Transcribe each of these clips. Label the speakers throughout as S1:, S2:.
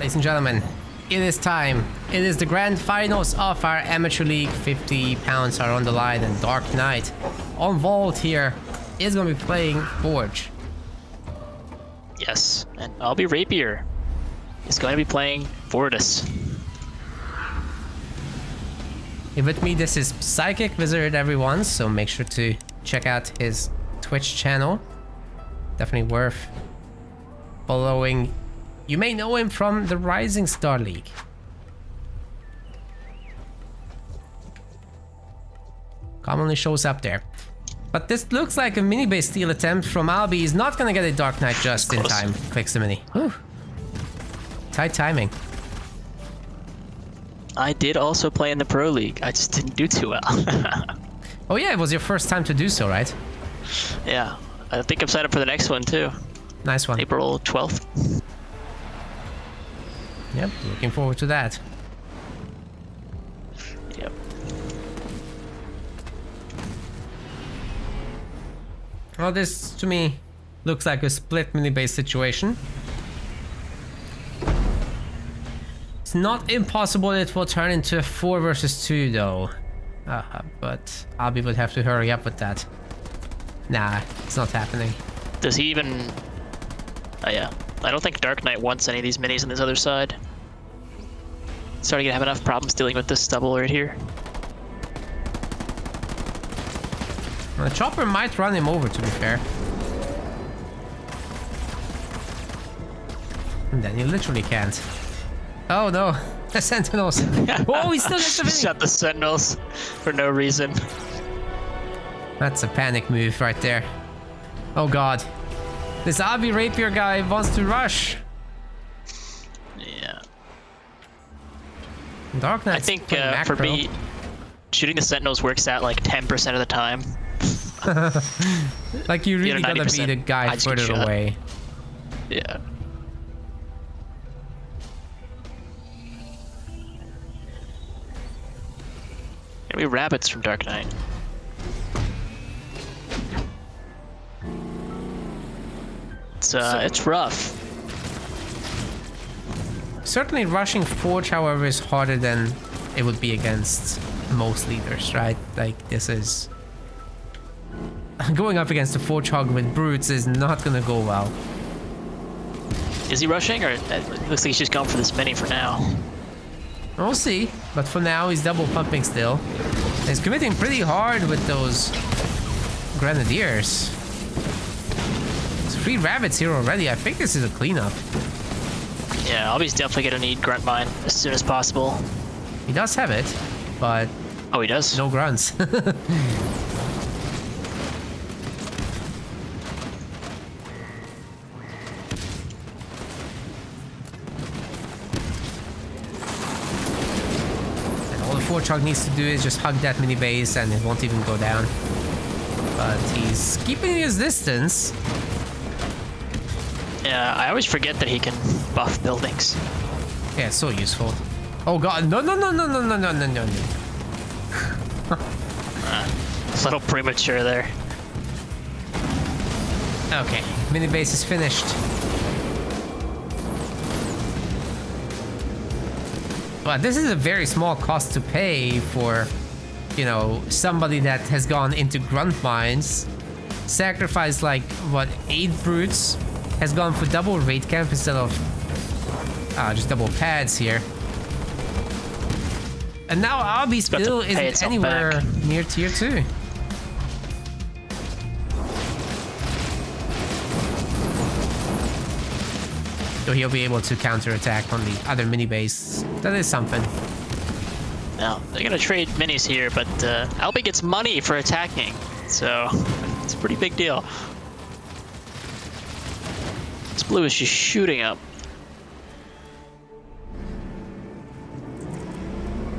S1: Ladies and gentlemen, it is time. It is the grand finals of our Amateur League. 50 pounds are on the line, and DarkKnight on Vault here is going to be playing Forge.
S2: Yes, and AlbyRapier is going to be playing Fortis.
S1: Here with me, this is Psychic Wizard, everyone, so make sure to check out his Twitch channel. Definitely worth following. You may know him from the Rising Star League. Commonly shows up there. But this looks like a mini base steal attempt from Alby. He's not gonna get a DarkKnight just in time. Clicks the mini. Whew. Tight timing.
S2: I did also play in the Pro League. I just didn't do too well.
S1: Oh yeah, it was your first time to do so, right?
S2: Yeah, I think I'm signed up for the next one too.
S1: Nice one.
S2: April 12th.
S1: Yep, looking forward to that.
S2: Yep.
S1: Well, this to me looks like a split mini base situation. It's not impossible it will turn into a 4 versus 2 though. But Alby would have to hurry up with that. Nah, it's not happening.
S2: Does he even... Oh yeah. I don't think DarkKnight wants any of these minis on his other side. Starting to have enough problems dealing with this stubble right here.
S1: Well, the chopper might run him over, to be fair. And then you literally can't. Oh no, the Sentinels. Oh, he still gets the mini.
S2: Shut the Sentinels for no reason.
S1: That's a panic move right there. Oh god. This AlbyRapier guy wants to rush.
S2: Yeah.
S1: DarkKnight.
S2: I think for me, shooting the Sentinels works out like 10% of the time.
S1: Like you really gotta be the guy further away.
S2: Yeah. Gonna be rabbits from DarkKnight. It's rough.
S1: Certainly rushing Forge, however, is harder than it would be against most leaders, right? Like, this is... Going up against a Forge Hog with Brutes is not gonna go well.
S2: Is he rushing, or it looks like he's just going for this mini for now?
S1: We'll see, but for now he's double pumping still. He's committing pretty hard with those Grenadiers. There's 3 rabbits here already. I think this is a cleanup.
S2: Yeah, Alby's definitely gonna need grunt mine as soon as possible.
S1: He does have it, but...
S2: Oh, he does?
S1: No grunts. Forge Hog needs to do is just hug that mini base and it won't even go down. But he's keeping his distance.
S2: Yeah, I always forget that he can buff buildings.
S1: Yeah, it's so useful. Oh god, no.
S2: A little premature there.
S1: Okay, mini base is finished. But this is a very small cost to pay for, you know, somebody that has gone into grunt mines, sacrificed like, what, 8 brutes, has gone for double raid camp instead of just double pads here. And now Alby still isn't anywhere near tier 2. So he'll be able to counterattack on the other mini base. That is something.
S2: Now, they're gonna trade minis here, but Alby gets money for attacking, so it's a pretty big deal. This blue is just shooting up.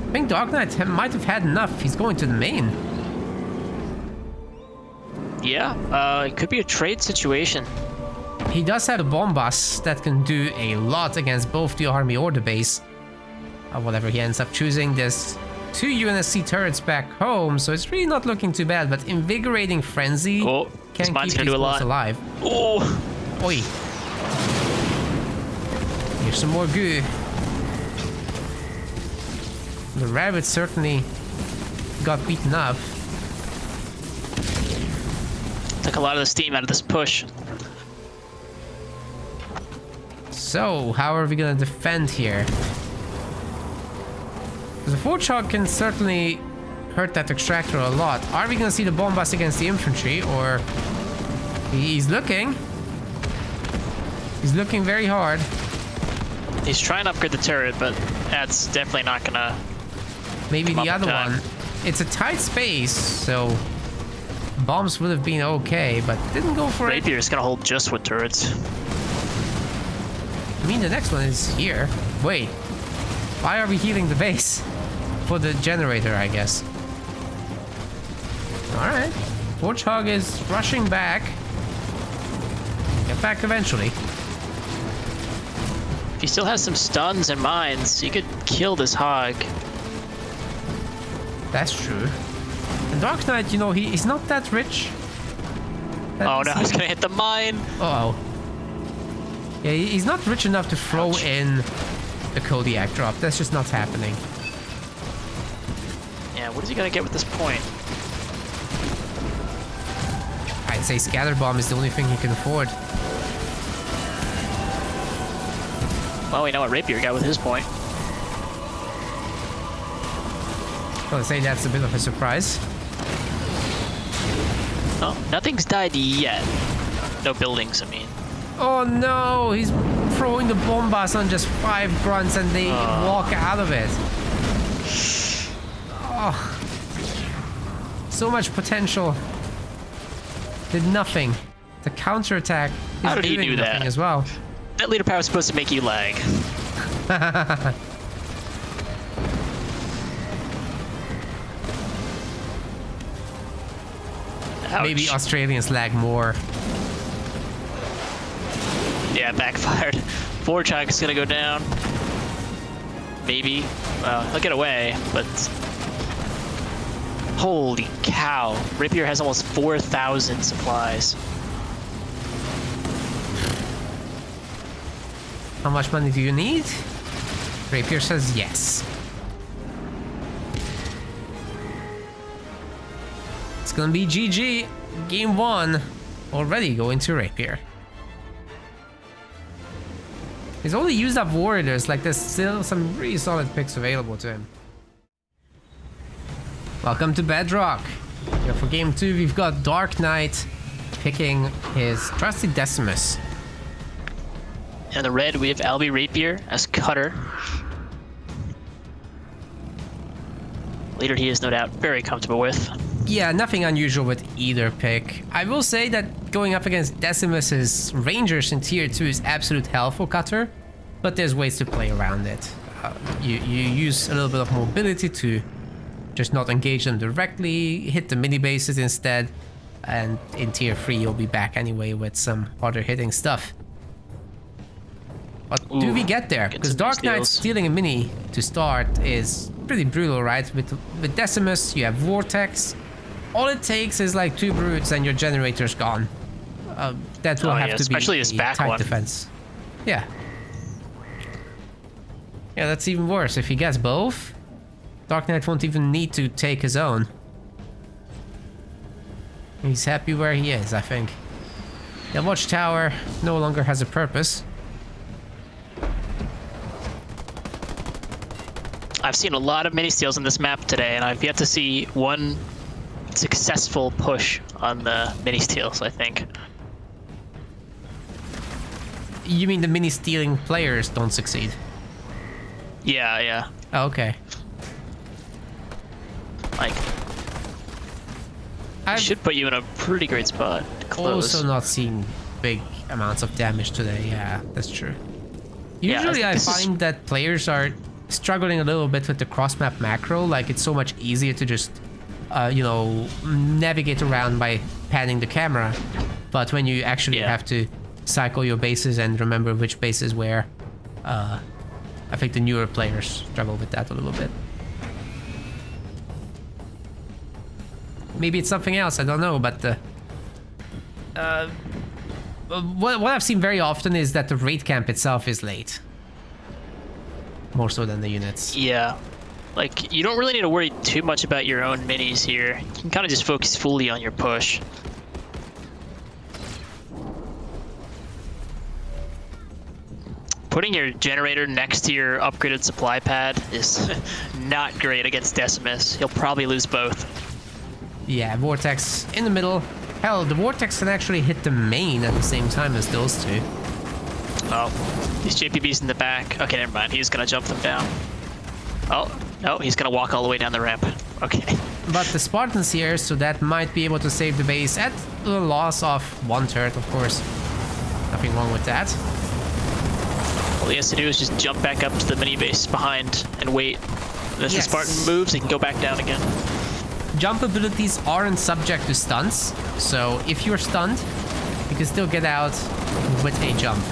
S1: I think DarkKnight might have had enough. He's going to the main.
S2: Yeah, it could be a trade situation.
S1: He does have a bomb bus that can do a lot against both the army or the base. Whatever he ends up choosing, there's 2 UNSC turrets back home, so it's really not looking too bad, but Invigorating Frenzy can keep these bulls alive.
S2: Oh!
S1: Oi. Here's some more goo. The rabbit certainly got beaten up.
S2: Took a lot of the steam out of this push.
S1: So, how are we gonna defend here? The Warthog can certainly hurt that extractor a lot. Are we gonna see the bombas against the infantry, or he's looking? He's looking very hard.
S2: He's trying to upgrade the turret, but that's definitely not gonna.
S1: Maybe the other
S2: time.
S1: one. It's a tight space, so bombs would have been okay, but didn't go for it.
S2: Rapier is gonna hold just with turrets.
S1: I mean, the next one is here. Wait, why are we healing the base? For the generator, I guess. Alright. Warthog is rushing back. Get back eventually.
S2: If he still has some stuns and mines, you could kill this hog.
S1: That's true. And DarkKnight, you know, he's not that rich.
S2: Oh no, he's gonna hit the mine.
S1: Uh-oh. Yeah, he's not rich enough to throw
S2: Ouch.
S1: in the Kodiak drop. That's just not happening.
S2: Yeah, what is he gonna get with this point?
S1: I'd say Scatter Bomb is the only thing he can afford.
S2: Well, we know what Rapier got with his point.
S1: I'd say that's a bit of a surprise.
S2: Oh, nothing's died yet. No buildings, I mean.
S1: Oh no, he's throwing the bombas on just 5 grunts and they walk out of it. Oh. So much potential. Did nothing. The counterattack is
S2: How did he
S1: doing
S2: do
S1: nothing
S2: that?
S1: as well.
S2: That leader power is supposed to make you lag. Ouch.
S1: Maybe Australians lag more.
S2: Yeah, backfired. Warthog is gonna go down. Maybe. Well, he'll get away, but... Holy cow. Rapier has almost 4,000 supplies.
S1: How much money do you need? Rapier says yes. It's gonna be GG. Game 1 already going to Rapier. He's only used up warriors, like there's still some really solid picks available to him. Welcome to Bedrock. Here for game 2 we've got DarkKnight picking his trusty Decimus.
S2: In the red, we have AlbyRapier as cutter. Leader he is no doubt very comfortable with.
S1: Yeah, nothing unusual with either pick. I will say that going up against Decimus's Rangers in tier 2 is absolute hell for cutter, but there's ways to play around it. You use a little bit of mobility to just not engage them directly, hit the mini bases instead, and in tier 3 you'll be back anyway with some harder hitting stuff. But do we get there? Because DarkKnight stealing a mini to start is pretty brutal, right? With Decimus, you have Vortex. All it takes is like 2 brutes and your generator's gone. That will have to
S2: especially
S1: be
S2: his
S1: a
S2: back
S1: tight
S2: one.
S1: defense. Yeah. Yeah, that's even worse. If he gets both, DarkKnight won't even need to take his own. He's happy where he is, I think. The watchtower no longer has a purpose.
S2: I've seen a lot of mini steals in this map today, and I've yet to see one successful push on the mini steals, I think.
S1: You mean the mini stealing players don't succeed?
S2: Yeah, yeah.
S1: Oh, okay.
S2: Like,
S1: I've
S2: should put you in a pretty great spot to close.
S1: also not seen big amounts of damage today. Yeah, that's true.
S2: Yeah,
S1: Usually I
S2: this is-
S1: find that players are struggling a little bit with the cross-map macro. Like, it's so much easier to just, you know, navigate around by panning the camera. But when you actually have to cycle your bases and remember which base is where, I think the newer players struggle with that a little bit. Maybe it's something else, I don't know, but what I've seen very often is that the raid camp itself is late. more so than the units.
S2: Yeah. Like, you don't really need to worry too much about your own minis here. You can kind of just focus fully on your push. Putting your generator next to your upgraded supply pad is not great against Decimus. He'll probably lose both.
S1: Yeah, Vortex in the middle. Hell, the Vortex can actually hit the main at the same time as those two.
S2: Oh, these JPBs in the back. Okay, never mind. He's gonna jump them down. Oh, no, he's gonna walk all the way down the ramp. Okay.
S1: But the Spartans here, so that might be able to save the base at the loss of 1 turret, of course. Nothing wrong with that.
S2: All he has to do is just jump back up to the mini base behind and wait. And if the Spartan moves, he can go back down again.
S1: Jump abilities aren't subject to stunts, so if you're stunned, you can still get out with a jump.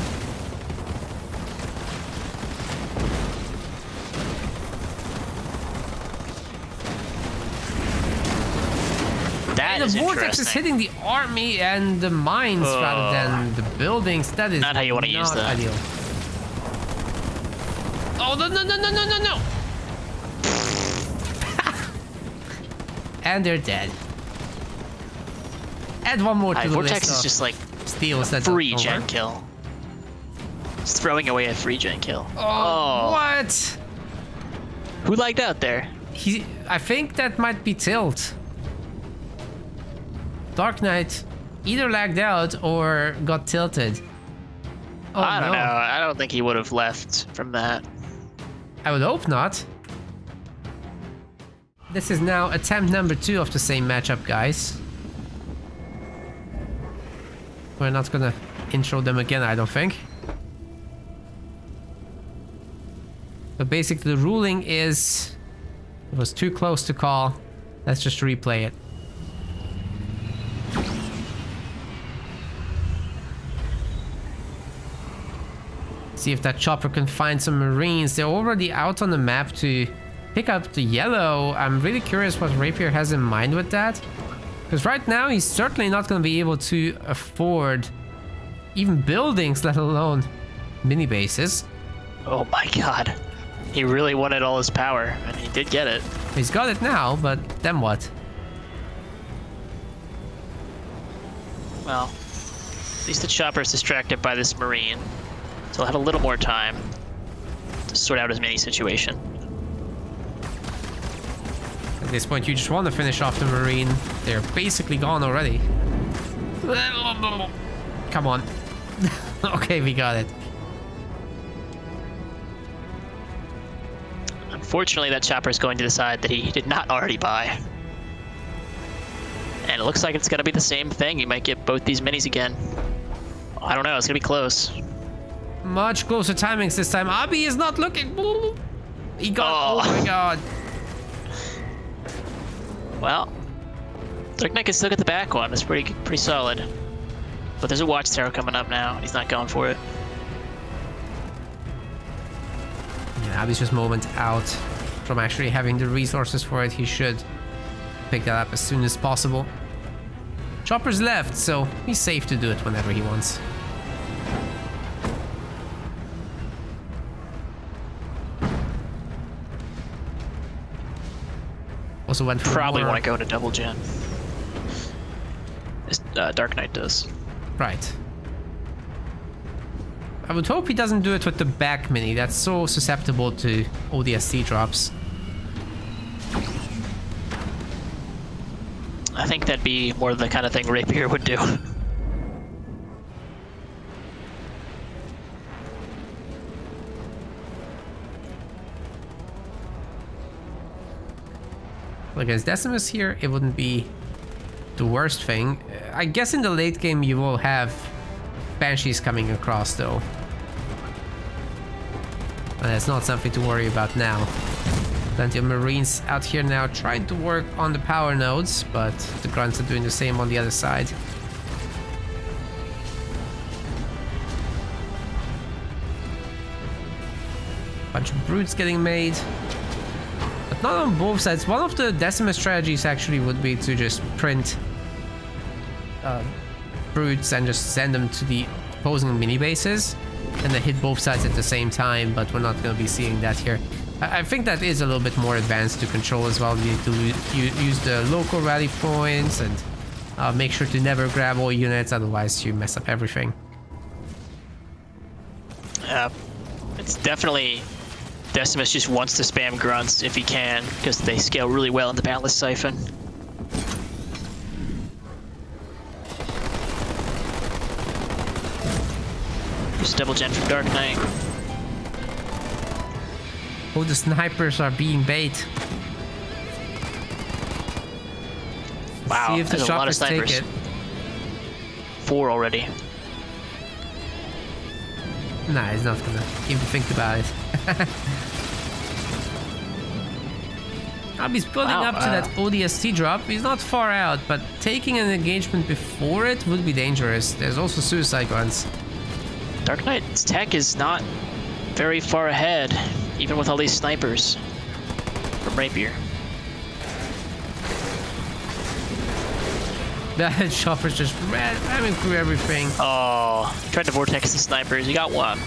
S2: That is
S1: the Vortex is hitting the army and the mines rather than the buildings. That is
S2: not how you want to use that.
S1: Ideal. Oh, no, no, no, no, no, no, no! And they're dead. Add one more to the
S2: Vortex
S1: list
S2: is just like
S1: steals that
S2: free gen kill. He's throwing away a free gen kill.
S1: Oh, what?
S2: Who lagged out there?
S1: I think that might be Tilt. DarkKnight either lagged out or got tilted. Oh,
S2: I don't know. I don't think he would have left from that.
S1: I would hope not. This is now attempt number 2 of the same matchup, guys. We're not gonna intro them again, I don't think. But basically the ruling is it was too close to call. Let's just replay it. See if that chopper can find some Marines. They're already out on the map to pick up the yellow. I'm really curious what Rapier has in mind with that. Because right now he's certainly not going to be able to afford even buildings, let alone mini bases.
S2: Oh my god. He really wanted all his power, and he did get it.
S1: He's got it now, but then what?
S2: Well, at least the chopper's distracted by this Marine. So he'll have a little more time to sort out his mini situation.
S1: At this point, you just want to finish off the Marine. They're basically gone already. Come on. Okay, we got it.
S2: Unfortunately, that chopper is going to decide that he did not already buy. And it looks like it's going to be the same thing. You might get both these minis again. I don't know. It's going to be close.
S1: Much closer timings this time. Alby is not looking. He got. Oh my god.
S2: Well, DarkKnight can still get the back one. It's pretty solid. But there's a watchtower coming up now. He's not going for it.
S1: Yeah, Alby's just moment out from actually having the resources for it. He should pick that up as soon as possible. Chopper's left, so he's safe to do it whenever he wants. Also went for
S2: probably
S1: more...
S2: want to go to double gen. This DarkKnight does.
S1: Right. I would hope he doesn't do it with the back mini. That's so susceptible to ODST drops.
S2: I think that'd be more the kind of thing Rapier would do.
S1: Against Decimus here, it wouldn't be the worst thing. I guess in the late game you will have Banshees coming across though. But that's not something to worry about now. Plenty of Marines out here now trying to work on the power nodes, but the Grunts are doing the same on the other side. Bunch of brutes getting made. But not on both sides. One of the Decimus strategies actually would be to just print brutes and just send them to the opposing mini bases. and they hit both sides at the same time, but we're not going to be seeing that here. I think that is a little bit more advanced to control as well. You need to use the local rally points and make sure to never grab all units, otherwise you mess up everything.
S2: It's definitely... Decimus just wants to spam grunts if he can, because they scale really well in the Boundless Siphon. Just double gen from DarkKnight.
S1: Oh, the snipers are being bait.
S2: Wow,
S1: see if the
S2: there's a lot of
S1: shoppers take
S2: snipers.
S1: it.
S2: 4 already.
S1: Nah, he's not gonna even think about it. Alby's building up to that ODST drop. He's not far out, but taking an engagement before it would be dangerous. There's also suicide grunts.
S2: DarkKnight's tech is not very far ahead, even with all these snipers from Rapier.
S1: That shopper's just ramming through everything.
S2: Oh, tried to vortex the snipers. You got one.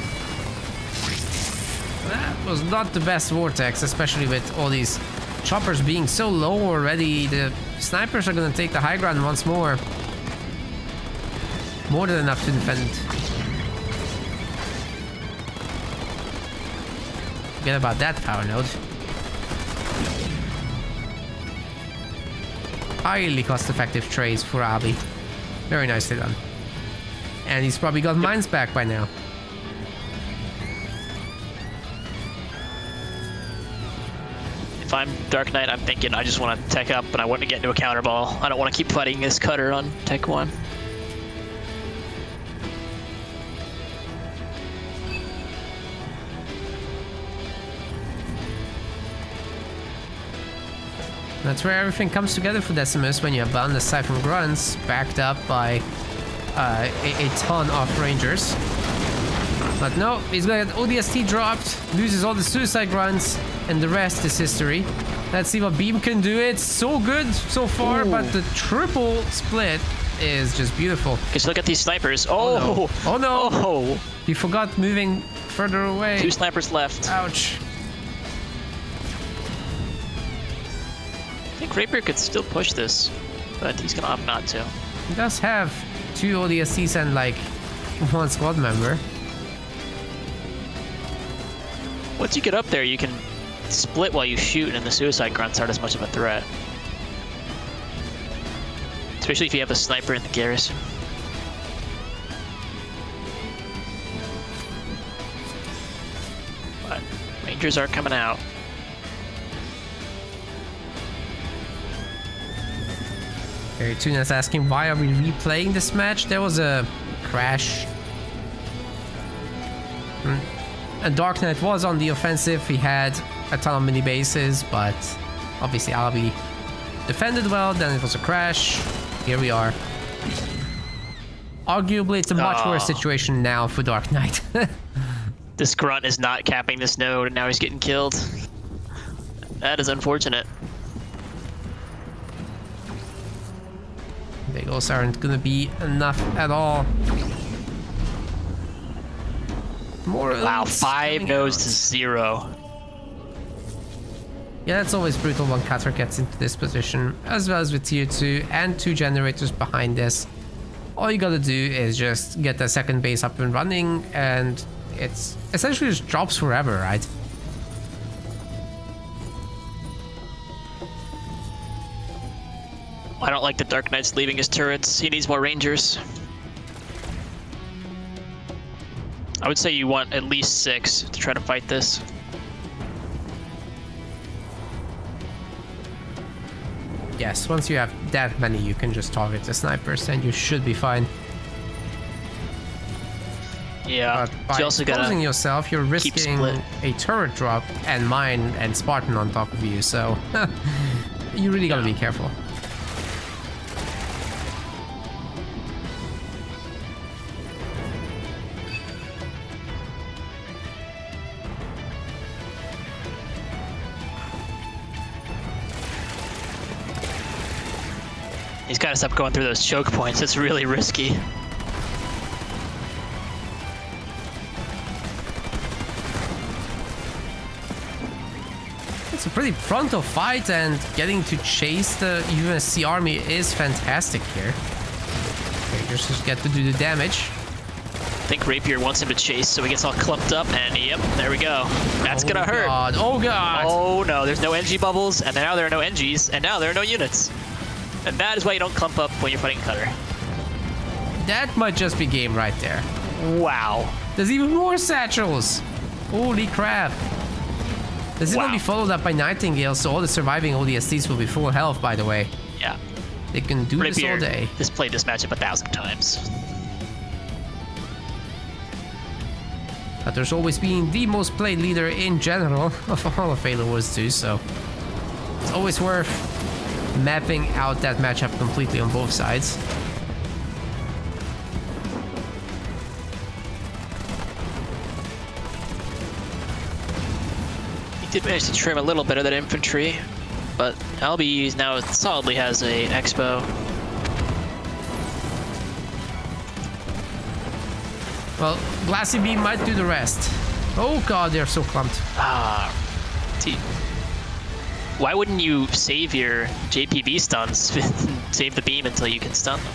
S1: That was not the best vortex, especially with all these choppers being so low already. The snipers are gonna take the high ground once more. More than enough to defend. Forget about that power node. Highly cost-effective trades for Alby. Very nicely done. And he's probably got mines back by now.
S2: If I'm DarkKnight, I'm thinking I just want to tech up, but I want to get into a counter ball. I don't want to keep fighting this cutter on tech 1.
S1: That's where everything comes together for Decimus, when you have Boundless Siphon grunts backed up by a ton of rangers. But no, he's gonna get ODST dropped, loses all the suicide grunts, and the rest is history. Let's see what Beam can do. It's so good so far, but the triple split is just beautiful.
S2: Just look at these snipers. Oh,
S1: Oh no!
S2: Oh,
S1: He forgot moving further away.
S2: 2 snipers left.
S1: Ouch.
S2: I think Rapier could still push this, but he's gonna opt not to.
S1: He does have 2 ODSTs and like 1 squad member.
S2: Once you get up there, you can split while you shoot, and the suicide grunts aren't as much of a threat. Especially if you have a sniper in the garrison. But Rangers are coming out.
S1: Okay, Tuna's asking, why are we replaying this match? There was a crash. And DarkKnight was on the offensive. He had a ton of mini bases, but obviously Alby defended well. Then it was a crash. Here we are. Arguably, it's a much worse situation now for DarkKnight.
S2: This grunt is not capping this node, and now he's getting killed. That is unfortunate.
S1: Bagels aren't gonna be enough at all. More
S2: Wow,
S1: elites
S2: 5
S1: coming
S2: nodes
S1: out.
S2: to 0.
S1: Yeah, that's always brutal when Cutter gets into this position, as well as with tier 2 and 2 generators behind this. All you gotta do is just get the second base up and running, and it's essentially just drops forever, right?
S2: I don't like the DarkKnight's leaving his turrets. He needs more rangers. I would say you want at least 6 to try to fight this.
S1: Yes, once you have that many, you can just target the snipers and you should be fine.
S2: Yeah,
S1: But by
S2: you also
S1: exposing
S2: gotta
S1: yourself, you're risking
S2: split.
S1: a turret drop and mine and Spartan on top of you, so you really gotta be careful.
S2: He's gotta stop going through those choke points. It's really risky.
S1: It's a pretty frontal fight, and getting to chase the UNSC army is fantastic here. Rangers just get to do the damage.
S2: I think Rapier wants him to chase, so he gets all clumped up, and yep, there we go. That's gonna hurt.
S1: God. Oh god!
S2: Oh no, there's no NG bubbles, and now there are no NGs, and now there are no units. And that is why you don't clump up when you're fighting Cutter.
S1: That might just be game right there.
S2: Wow.
S1: There's even more satchels! Holy crap. This is gonna be followed up by Nightingale, so all the surviving ODSTs will be full health, by the way.
S2: Yeah.
S1: They can do this
S2: Rapier
S1: all day.
S2: has played this matchup 1,000 times.
S1: But there's always been the most played leader in general of all of Halo Wars 2, so it's always worth mapping out that matchup completely on both sides.
S2: He did manage to trim a little bit of that infantry, but Alby now solidly has a Expo.
S1: Well, Glassy Beam might do the rest. Oh god, they're so clumped.
S2: See, why wouldn't you save your JPB stuns, save the beam until you can stun them?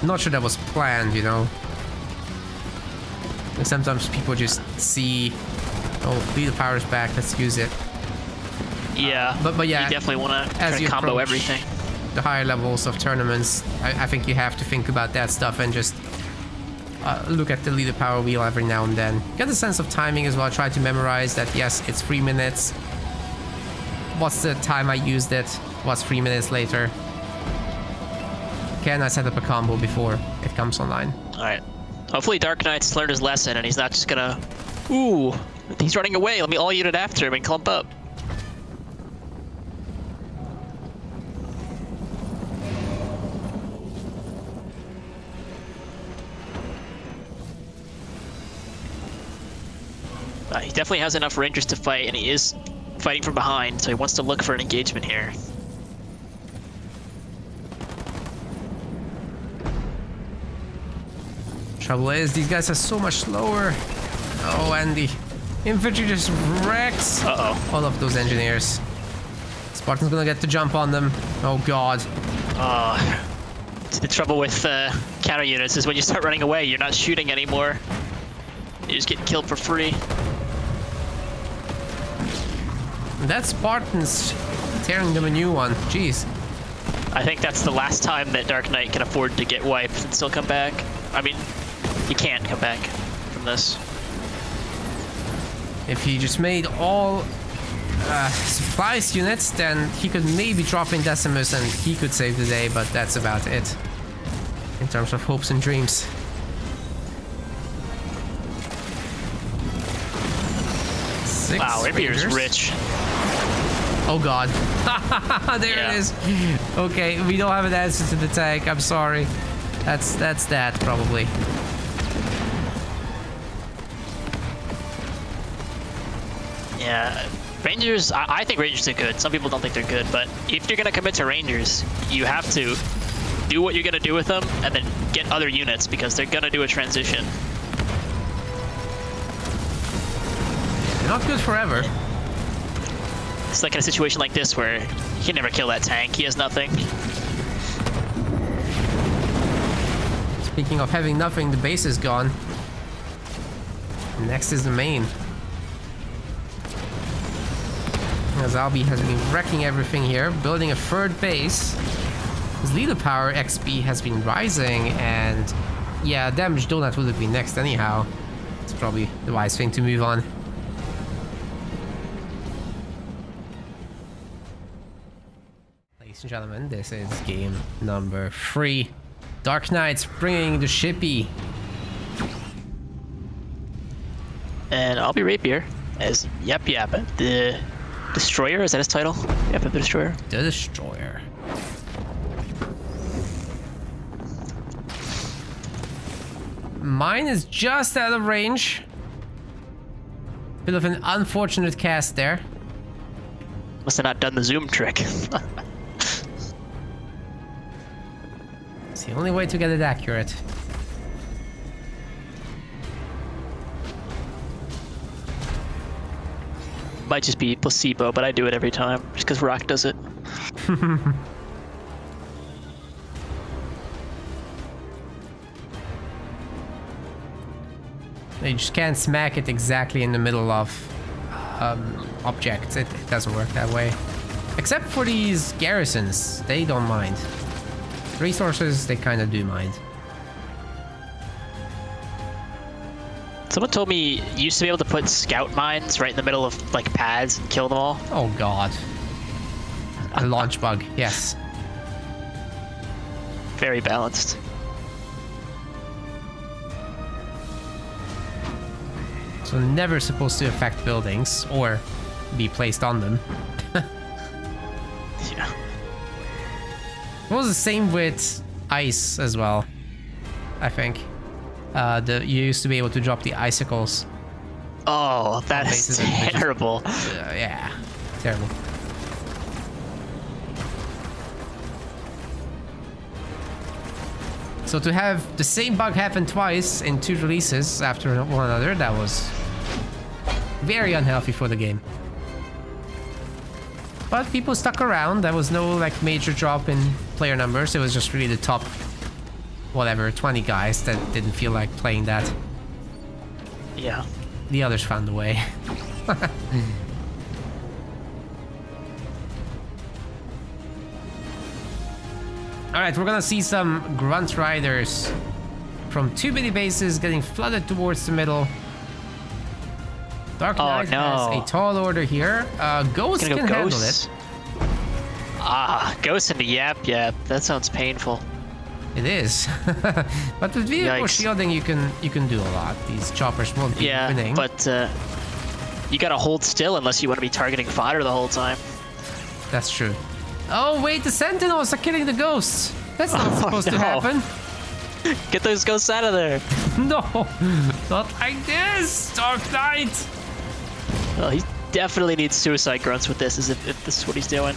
S1: Not sure that was planned, you know. Like sometimes people just see, oh, the power's back, let's use it.
S2: Yeah,
S1: but yeah,
S2: you definitely want to try to
S1: you
S2: combo
S1: approach
S2: everything.
S1: the higher levels of tournaments, I think you have to think about that stuff and just look at the leader power wheel every now and then. Get a sense of timing as well. Try to memorize that, yes, it's 3 minutes. What's the time I used it? What's 3 minutes later? Can I set up a combo before it comes online?
S2: Alright. Hopefully DarkKnight's learned his lesson and he's not just gonna... Ooh! He's running away, let me all unit after him and clump up. He definitely has enough Rangers to fight, and he is fighting from behind, so he wants to look for an engagement here.
S1: Trouble is, these guys are so much slower. Oh, and the infantry just wrecks all of those engineers. Spartan's gonna get to jump on them. Oh god.
S2: The trouble with counter units is when you start running away, you're not shooting anymore. You just get killed for free.
S1: That Spartan's tearing them a new one. Jeez.
S2: I think that's the last time that DarkKnight can afford to get wiped and still come back. I mean, he can't come back from this.
S1: If he just made all supplies units, then he could maybe drop in Decimus and he could save the day, but that's about it in terms of hopes and dreams.
S2: Wow, Rapier's rich.
S1: Oh god. There it is. Okay, we don't have an answer to the tank. I'm sorry. That's that probably.
S2: Yeah, Rangers, I think Rangers are good. Some people don't think they're good, but if you're gonna commit to Rangers, you have to do what you're gonna do with them and then get other units because they're gonna do a transition.
S1: They're not good forever.
S2: It's like in a situation like this where he can never kill that tank. He has nothing.
S1: Speaking of having nothing, the base is gone. Next is the main. As Alby has been wrecking everything here, building a third base. His leader power XP has been rising, and yeah, damage donut would have been next anyhow. It's probably the wise thing to move on. Ladies and gentlemen, this is game number 3. DarkKnight bringing the shippy.
S2: And AlbyRapier as Yep, the Destroyer, is that his title? Yep, the Destroyer.
S1: The Destroyer. Mine is just out of range. Bit of an unfortunate cast there.
S2: Must have not done the zoom trick.
S1: It's the only way to get it accurate.
S2: might just be placebo, but I do it every time just because Rock does it.
S1: You just can't smack it exactly in the middle of objects. It doesn't work that way. Except for these garrisons, they don't mind. Resources, they kind of do mind.
S2: Someone told me you used to be able to put scout mines right in the middle of like pads and kill them all.
S1: Oh god. A launch bug, yes.
S2: Very balanced.
S1: So never supposed to affect buildings or be placed on them.
S2: Yeah.
S1: It was the same with ice as well, I think. You used to be able to drop the icicles.
S2: Oh, that is terrible.
S1: Yeah, terrible. So to have the same bug happen twice in 2 releases after one another, that was very unhealthy for the game. But people stuck around. There was no like major drop in player numbers. It was just really the top, whatever, 20 guys that didn't feel like playing that.
S2: Yeah.
S1: The others found a way. Alright, we're gonna see some Grunt Riders from 2 mini bases getting flooded towards the middle. DarkKnight has a tall order here. Ghost can handle it.
S2: Ah, Ghost into Yap. That sounds painful.
S1: It is. But with vehicle shielding, you can do a lot. These choppers won't be winning.
S2: But you gotta hold still unless you want to be targeting fodder the whole time.
S1: That's true. Oh wait, the Sentinels are killing the ghosts. That's not supposed to happen.
S2: Get those ghosts out of there.
S1: No, not like this, DarkKnight.
S2: Well, he definitely needs suicide grunts with this, as if this is what he's doing.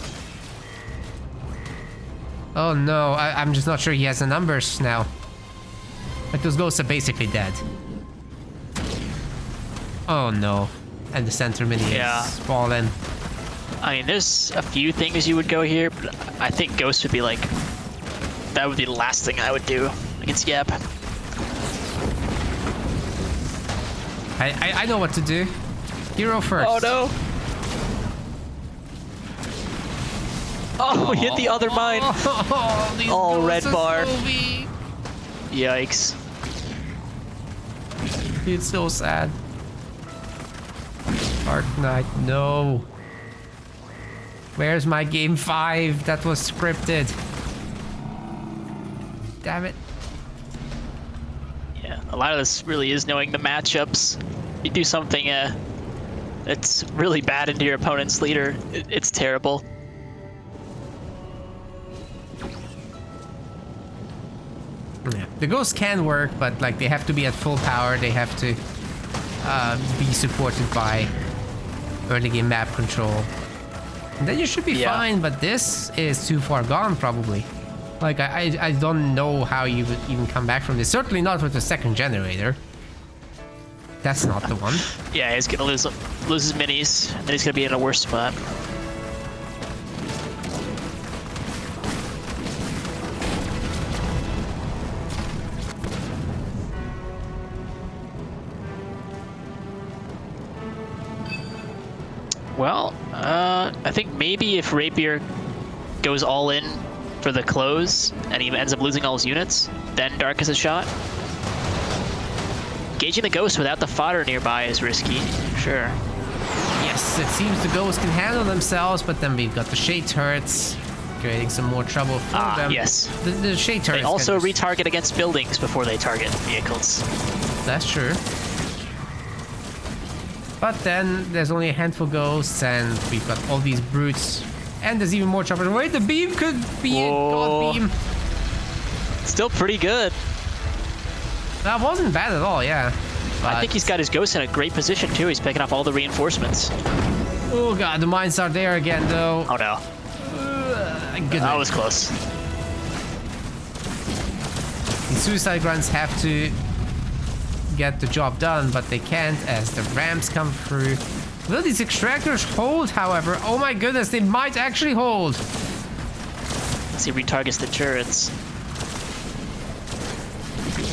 S1: Oh no, I'm just not sure he has the numbers now. Like those ghosts are basically dead. Oh no, and the center mini is fallen.
S2: I mean, there's a few things you would go here, but I think Ghost would be like, that would be the last thing I would do against Yap.
S1: I know what to do. Hero first.
S2: Oh no! Oh, hit the other mine. Oh, red bar. Yikes.
S1: It's so sad. DarkKnight, no. Where's my game 5 that was scripted? Damn it.
S2: Yeah, a lot of this really is knowing the matchups. You do something that's really bad into your opponent's leader, it's terrible.
S1: Yeah. The ghosts can work, but like they have to be at full power. They have to be supported by early game map control. And then you should be fine, but this is too far gone probably. Like I don't know how you would even come back from this. Certainly not with the second generator. That's not the one.
S2: Yeah, he's gonna lose his minis, and then he's gonna be in a worse spot. Well, I think maybe if Rapier goes all in for the close and he ends up losing all his units, then Dark has a shot. Gauging the Ghost without the fodder nearby is risky, sure.
S1: Yes, it seems the ghosts can handle themselves, but then we've got the shade turrets creating some more trouble for them.
S2: Yes.
S1: The shade turrets.
S2: They also retarget against buildings before they target vehicles.
S1: That's true. But then there's only a handful of ghosts, and we've got all these brutes, and there's even more choppers. Wait, the beam could be a god beam.
S2: Still pretty good.
S1: That wasn't bad at all, yeah. But
S2: I think he's got his ghost in a great position too. He's picking up all the reinforcements.
S1: Oh god, the mines are there again though.
S2: Oh no. That was close.
S1: The suicide grunts have to get the job done, but they can't as the ramps come through. Will these extractors hold, however? Oh my goodness, they might actually hold.
S2: Let's see if he targets the turrets.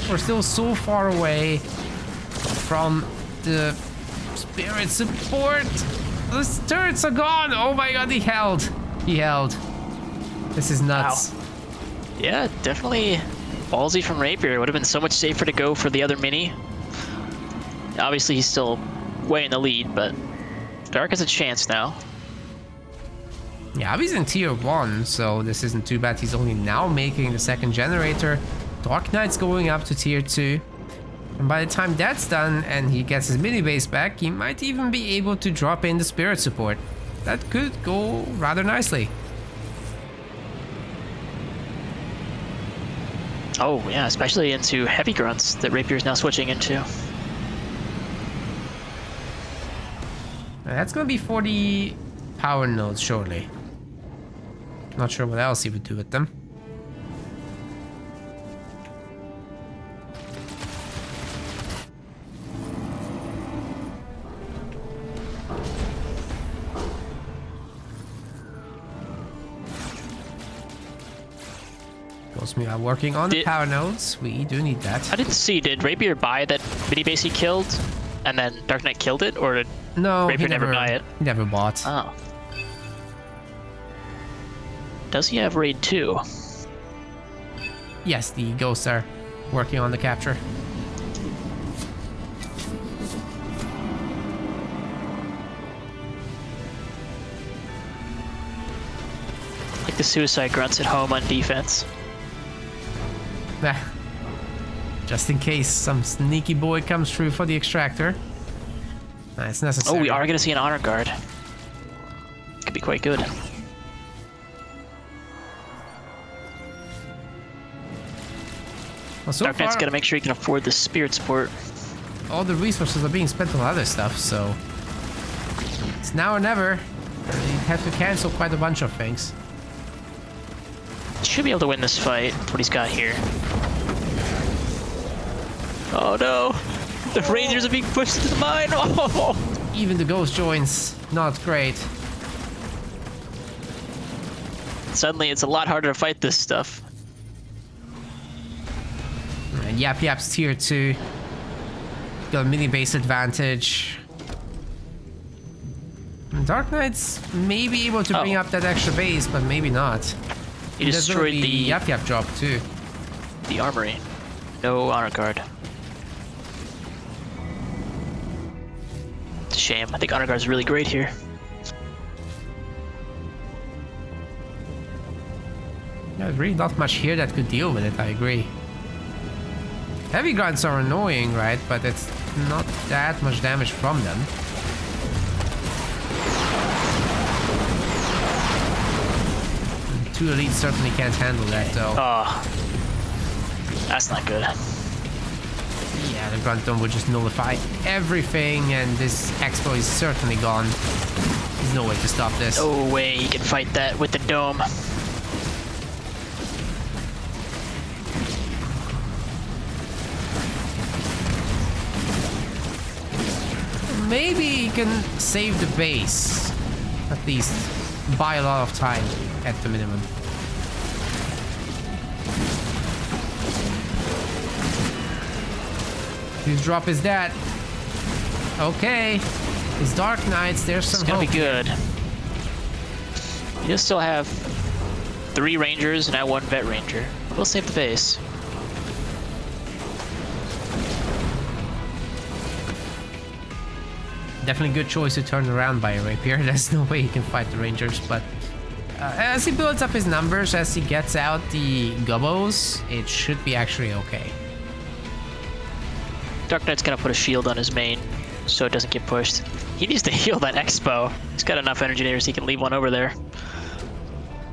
S1: We're still so far away from the spirit support. The turrets are gone. Oh my god, he held. He held. This is nuts.
S2: Wow. Yeah, definitely ballsy from Rapier. It would have been so much safer to go for the other mini. Obviously, he's still way in the lead, but Dark has a chance now.
S1: Yeah, he's in tier 1, so this isn't too bad. He's only now making the second generator. DarkKnight's going up to tier 2. And by the time that's done and he gets his mini base back, he might even be able to drop in the spirit support. That could go rather nicely.
S2: Oh, yeah, especially into heavy grunts that Rapier's now switching into.
S1: That's gonna be 40 power nodes shortly. Not sure what else he would do with them. We are working on the power nodes. We do need that.
S2: I didn't see. Did Rapier buy that mini base he killed, and then DarkKnight killed it, or did Rapier never buy it?
S1: He never bought.
S2: Oh. Does he have raid 2?
S1: Yes, the ghosts are working on the capture.
S2: Like the suicide grunts at home on defense.
S1: Just in case some sneaky boy comes through for the extractor. It's necessary.
S2: Oh, we are going to see an honor guard. Could be quite good.
S1: Well, so
S2: DarkKnight's got to make sure he can afford the spirit support.
S1: All the resources are being spent on other stuff, so it's now or never. You have to cancel quite a bunch of things.
S2: Should be able to win this fight. That's what he's got here. Oh no! The Rangers are being pushed into the mine! Oh!
S1: Even the ghost joins, not great.
S2: Suddenly it's a lot harder to fight this stuff.
S1: And Yap Yap's tier 2. Got a mini base advantage. And DarkKnight's may be able to bring up that extra base, but maybe not.
S2: He destroyed the
S1: Yap Yap drop too.
S2: The armory. No honor guard. It's a shame. I think honor guard's really great here.
S1: There's really not much here that could deal with it, I agree. Heavy grunts are annoying, right? But it's not that much damage from them. Two elites certainly can't handle that, though.
S2: Oh, that's not good.
S1: Yeah, the grunt dome would just nullify everything, and this expo is certainly gone. There's no way to stop this.
S2: No way he can fight that with the dome.
S1: Maybe he can save the base. At least buy a lot of time at the minimum. Whose drop is that? Okay. It's DarkKnights. There's some hope.
S2: It's gonna be good. You still have 3 Rangers and now 1 Vet Ranger. We'll save the base.
S1: Definitely good choice to turn around by Rapier. There's no way he can fight the Rangers, but as he builds up his numbers, as he gets out the Gubbos, it should be actually okay.
S2: DarkKnight's gonna put a shield on his main so it doesn't get pushed. He needs to heal that Expo. He's got enough energy there so he can leave one over there.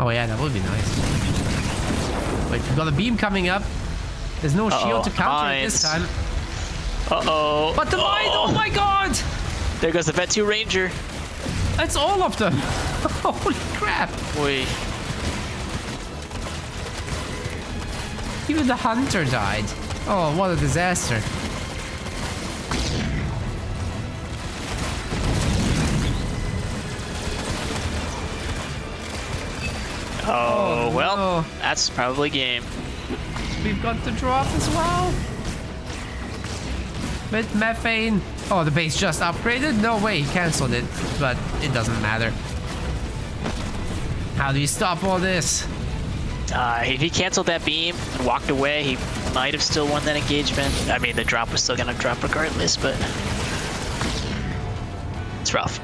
S1: Oh yeah, that would be nice. Wait, we've got a beam coming up. There's no shield to counter it this time.
S2: Uh-oh.
S1: But the mine, oh my god!
S2: There goes the Vet 2 Ranger.
S1: That's all of them. Holy crap.
S2: Wait.
S1: Even the hunter died. Oh, what a disaster.
S2: That's probably game.
S1: We've got the drop as well. With methane. Oh, the base just upgraded? No way, he cancelled it. But it doesn't matter. How do you stop all this?
S2: If he canceled that beam and walked away, he might have still won that engagement. I mean, the drop was still gonna drop regardless, but it's rough.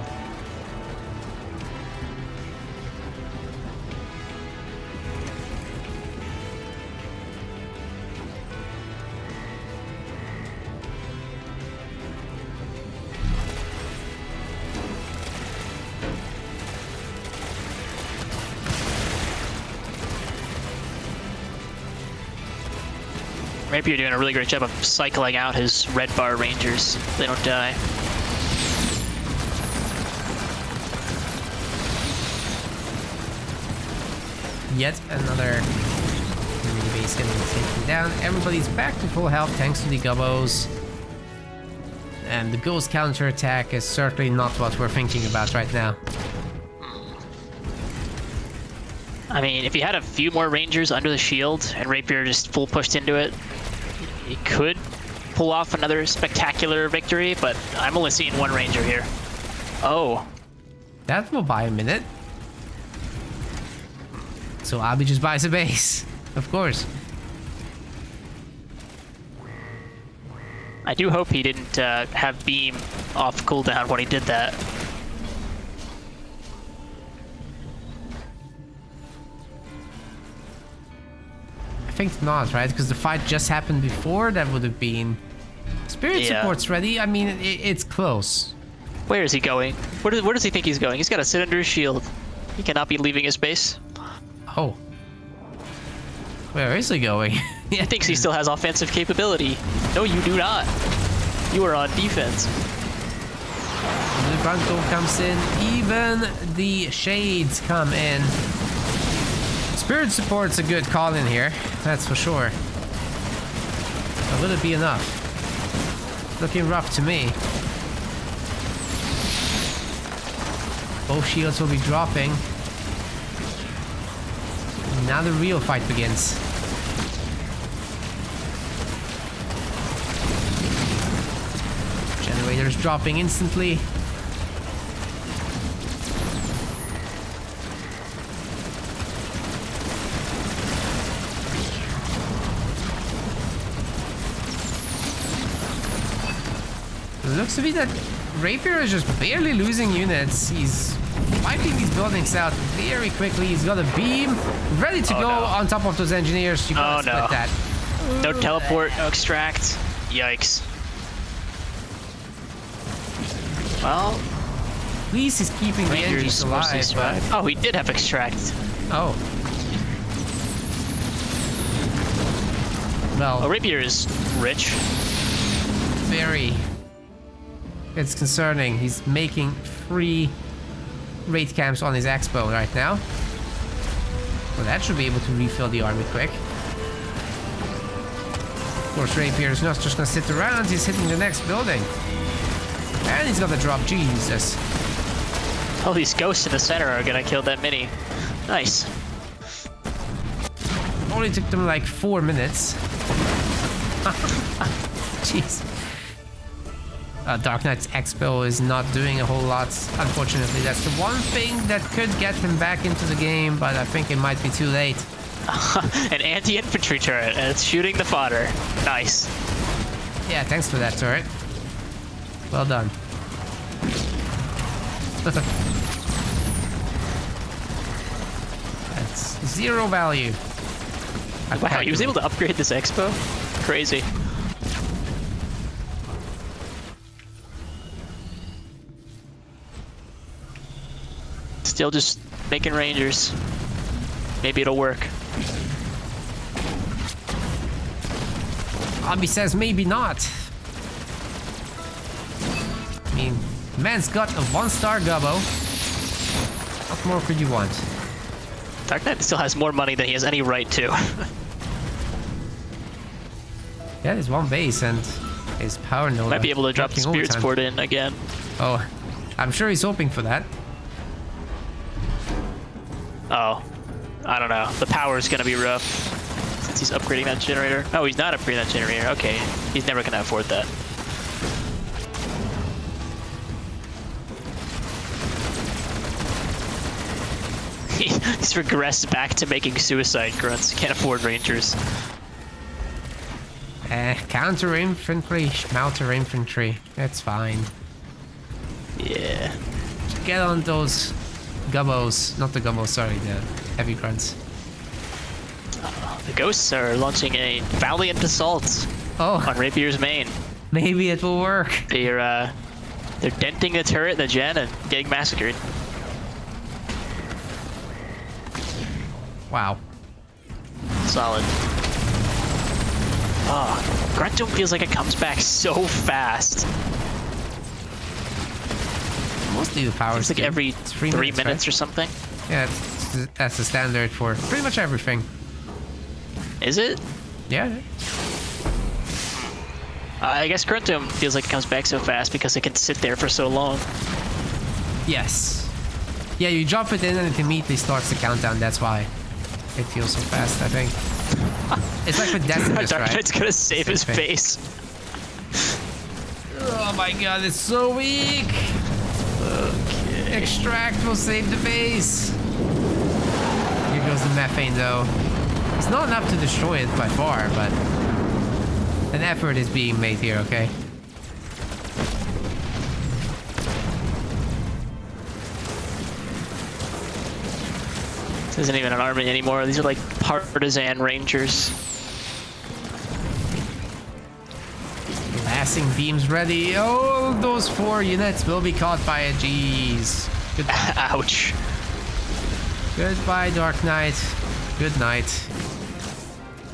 S2: Rapier doing a really great job of cycling out his red bar rangers. They don't die.
S1: Yet another enemy base getting taken down. Everybody's back to full health thanks to the gubbos. And the ghost counterattack is certainly not what we're thinking about right now.
S2: I mean, if he had a few more rangers under the shield and Rapier just full pushed into it, he could pull off another spectacular victory, but I'm only seeing one ranger here. Oh.
S1: That will buy a minute. So Alby just buys a base, of course.
S2: I do hope he didn't have beam off cooldown when he did that.
S1: I think not, right? Because the fight just happened before. That would have been... Spirit support's ready. I mean, it's close.
S2: Where is he going? Where does he think he's going? He's got to sit under his shield. He cannot be leaving his base.
S1: Oh. Where is he going?
S2: He thinks he still has offensive capability. No, you do not. You are on defense.
S1: The front door comes in. Even the shades come in. Spirit support's a good call in here. That's for sure. But will it be enough? Looking rough to me. Both shields will be dropping. Now the real fight begins. Generators dropping instantly. It looks to be that Rapier is just barely losing units. He's wiping these buildings out very quickly. He's got a beam ready to go on top of those engineers. You gotta split that.
S2: No teleport, no extract. Yikes. Well,
S1: at least he's keeping the engines alive. But...
S2: Oh, he did have extract.
S1: Oh. Well,
S2: Rapier is rich.
S1: Very. It's concerning. He's making 3 raid camps on his expo right now. Well, that should be able to refill the army quick. Of course, Rapier is not just gonna sit around. He's hitting the next building. And he's gonna drop. Jesus.
S2: All these ghosts in the center are gonna kill that mini. Nice.
S1: Only took them like 4 minutes. Jeez. DarkKnight's Expo is not doing a whole lot. Unfortunately, that's the one thing that could get him back into the game, but I think it might be too late.
S2: An anti-infantry turret, and it's shooting the fodder. Nice.
S1: Yeah, thanks for that turret. Well done. That's 0 value.
S2: Wow, he was able to upgrade this Expo? Crazy. Still just making rangers. Maybe it'll work.
S1: Alby says maybe not. I mean, man's got a 1-star gubbo. What more could you want?
S2: DarkKnight still has more money than he has any right to.
S1: Yeah, there's 1 base and his power node.
S2: Might be able to drop the Spirit Sport in again.
S1: Oh, I'm sure he's hoping for that.
S2: Oh. I don't know. The power is gonna be rough since he's upgrading that generator. Oh, he's not upgrading that generator. Okay, he's never gonna afford that. He's regressed back to making suicide grunts. Can't afford rangers.
S1: Counter infantry, schmouter infantry. That's fine.
S2: Yeah.
S1: Get on those gubbos. Not the gubbos, sorry, the heavy grunts.
S2: The ghosts are launching a valiant assault on Rapier's main.
S1: Maybe it will work.
S2: They're denting the turret, the gen, and getting massacred.
S1: Wow.
S2: Solid. Oh, Gruntum feels like it comes back so fast.
S1: Mostly the power.
S2: It's like every 3 minutes,
S1: right?
S2: or something.
S1: Yeah, that's the standard for pretty much everything.
S2: Is it?
S1: Yeah.
S2: I guess Gruntum feels like it comes back so fast because it can sit there for so long.
S1: Yes. Yeah, you drop it in and it immediately starts the countdown. That's why it feels so fast, I think. It's like with Decimus, right?
S2: DarkKnight's gonna save his face.
S1: Oh my god, it's so weak!
S2: Okay.
S1: Extract will save the base. Here goes the methane, though. It's not enough to destroy it by far, but an effort is being made here, okay?
S2: This isn't even an army anymore. These are like partisan rangers.
S1: Blasting beams ready. Oh, those 4 units will be caught by a G's. Goodbye.
S2: Ouch.
S1: Goodbye, Dark Knight. Good night.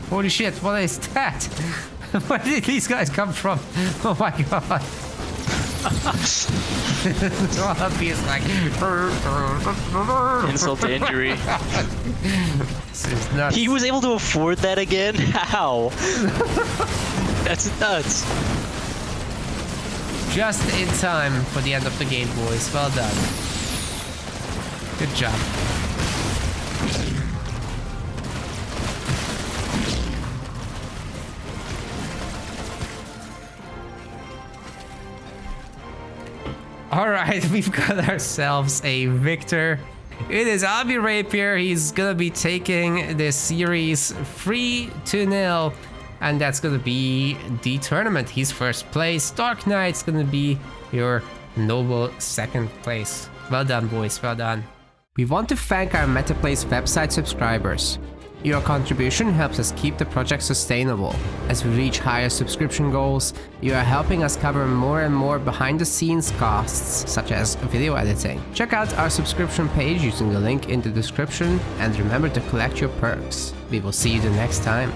S1: Holy shit, what is that? Where did these guys come from? Oh my god. Alby is like...
S2: Insult to injury.
S1: This is nuts.
S2: He was able to afford that again? How? That's nuts.
S1: Just in time for the end of the game, boys. Well done. Good job. Alright, we've got ourselves a victor. It is AlbyRapier. He's gonna be taking this series 3-0. And that's gonna be the tournament. He's first place. DarkKnight's gonna be your noble second place. Well done, boys. Well done. We want to thank our MetaPlace website subscribers. Your contribution helps us keep the project sustainable. As we reach higher subscription goals, you are helping us cover more and more behind-the-scenes costs, such as video editing. Check out our subscription page using the link in the description, and remember to collect your perks. We will see you the next time.